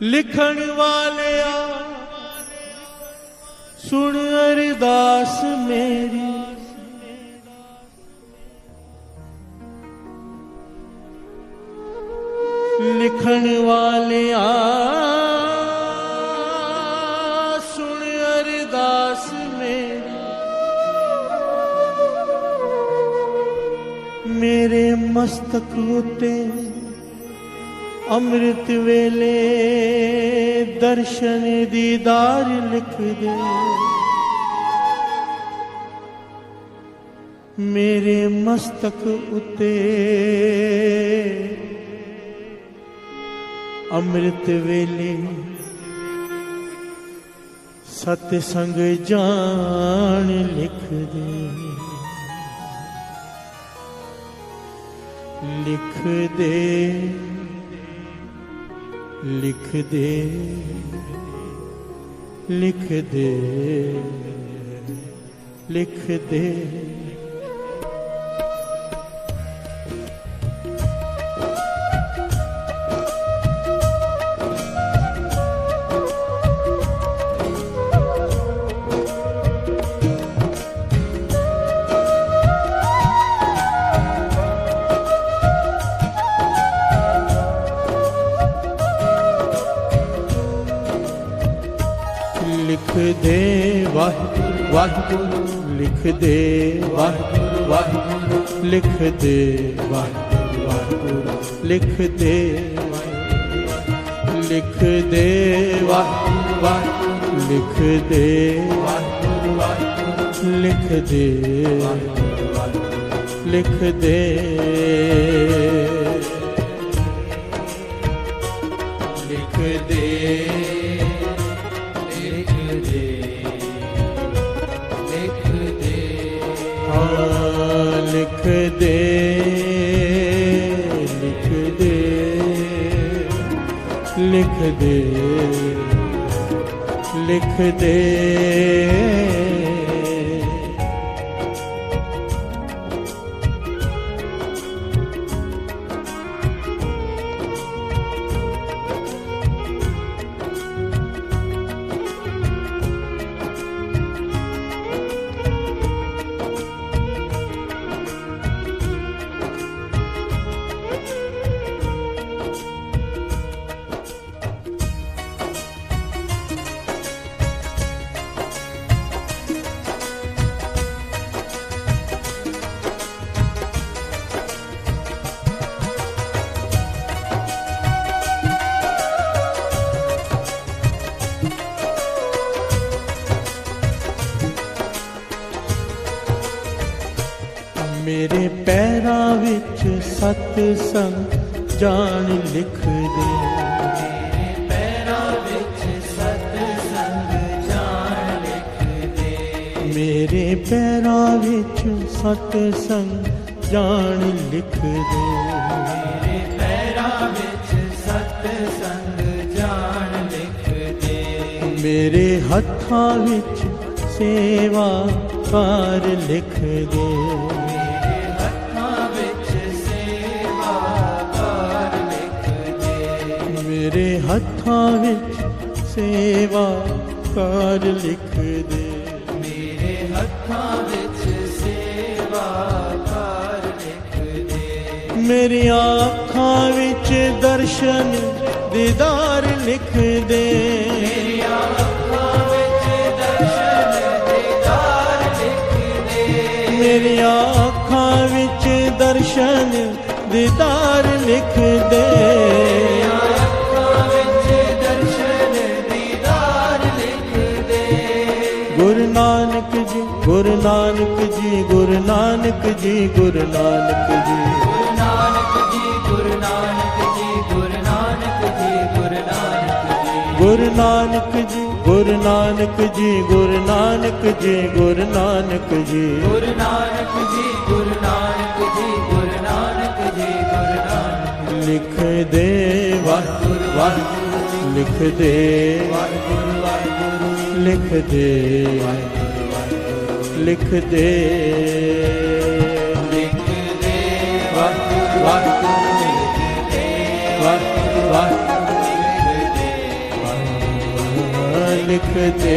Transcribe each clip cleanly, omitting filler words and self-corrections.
लिखण वालिया सुन अरदास मेरी, लिखण वालिया सुन अरदास मेरी। मेरे मस्तक उते अमृत वेले दर्शन दीदार लिख दे। मेरे मस्तक उते अमृत वेले सतसंग जान लिख दे। लिख दे लिख दे लिख दे लिख दे। लिख दे वाहिगुरु वाहिगुरु, लिख दे वाहिगुरु वाहिगुरु, लिख दे वाहिगुरु वाहिगुरु, लिख दे लिख दे वाहिगुरु वाहिगुरु, लिख दे वाहिगुरु वाहिगुरु, लिख दे लिख दे लिख दे लिख दे लिख दे लिख दे लिख दे। मेरे पैरां विच सतसंग जान लिख दे। मेरे पैरां विच सतसंग जान लिख दे। मेरे पैरां विच सतसंग जान लिख दे। मेरे पैरां विच सतसंग जान लिख दे। मेरे हत्थां विच सेवा कार लिख दे। मेरे हत्थां विच सेवा कार लिख दे। मेरे हत्थां विच सेवा कार लिख दे। मेरी आँखां विच दर्शन दीदार लिख दे। मेरी आँखां विच दर्शन दीदार लिख दे। मेरी आँखां विच दर्शन दीदार लिख दे। गुरु नानक जी गुरु नानक जी गुरु नानक जी गुरु नानक जी गुरु नानक जी गुरु नानक जी गुरु नानक जी गुरु नानक जी गुरु नानक जी गुरु नानक जी गुरु नानक जी गुरु नानक जी गुरु नानक जी गुरु नानक जी गुरु नानक। लिख दे वाहिगुरु वाहिगुरु, लिख दे वाहिगुरु वाहिगुरु, लिख दे लिख दे लिख दे वाहिगुरु वाहिगुरु, लिख दे वाहिगुरु वाहिगुरु। लिख दे।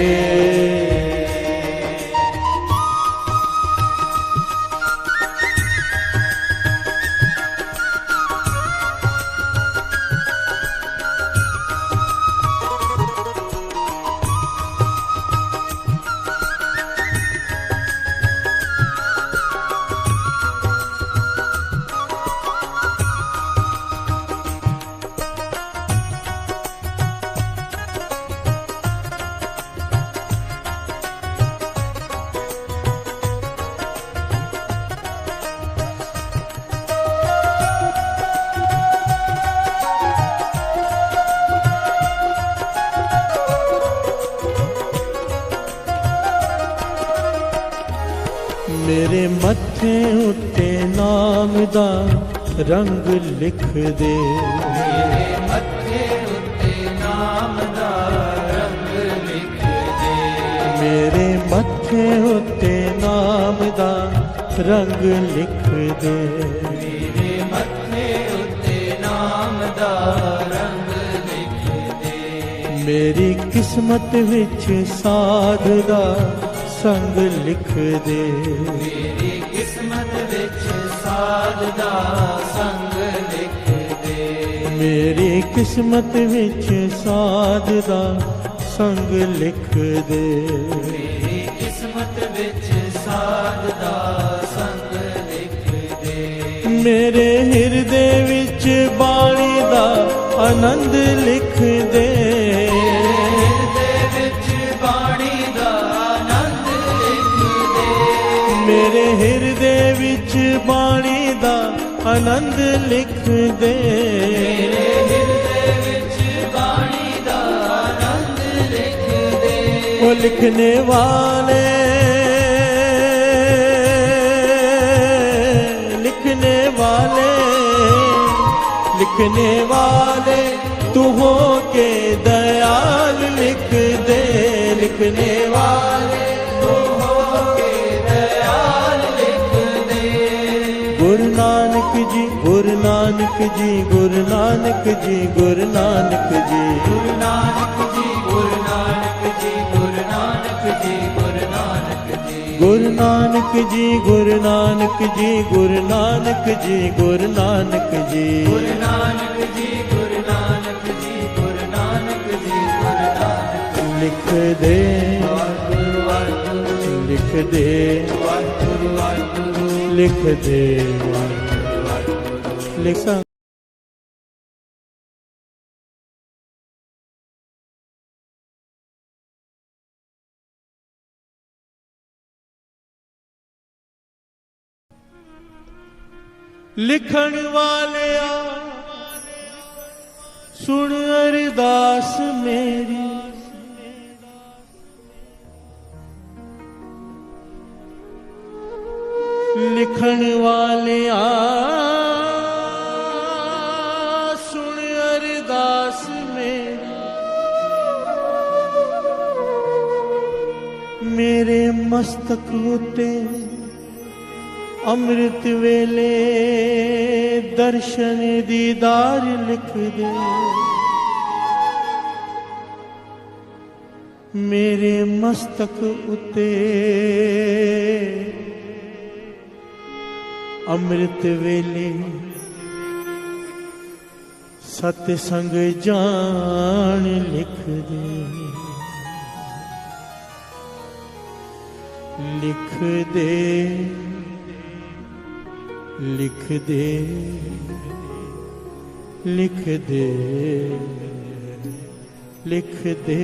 मेरे मत्थे उत्ते नाम दा रंग लिख दे। मेरे मत्थे उत्ते नाम दा रंग लिख दे। मेरे मत्थे उत्ते नाम दा रंग लिख दे। मेरे मत्थे उत्ते नाम दा रंग लिख दे। मेरी किस्मत विच साध दा संग लिख दे। मेरी किस्मत विच साध दा संग लिख दे। मेरी किस्मत विच साध दा संग लिख दे। मेरी किस्मत विच साध दा संग लिख दे। मेरे हिरदे विच बाणी दा आनंद लिख दे। मेरे हिरदे विच बाणी दा आनंद लिख दे। मेरे हिरदे विच बाणी दा आनंद लिख दे। वो लिखने वाले लिखने वाले लिखने वाले तू हो के दयाल लिख दे। लिखने वाले तू हो के दयाल लिख दे। गुरु नानक जी गुरु नानक जी गुरु नानक जी गुरु नानक जी गुरु नानक जी गुरु नानक जी गुरु नानक जी गुरु नानक जी गुरु नानक जी गुरु नानक जी गुरु नानक जी गुरु नानक जी गुरु नानक जी गुरु नानक जी गुरु नानक जी गुरु नानक लिख दे वाहिगुरु वाहिगुरु लिख दे वाहिगुरु वाहिगुरु लिख दे लिख लिखण वालिया सुन अरदास मेरी। लिखण वालिया सुन अरदास मेरी। मेरे मस्तक उते अमृत वेले दर्शन दीदार लिख दे। मेरे मस्तक उते अमृत वेले सतसंग जान लिख दे। लिख दे लिख दे लिख दे लिख दे।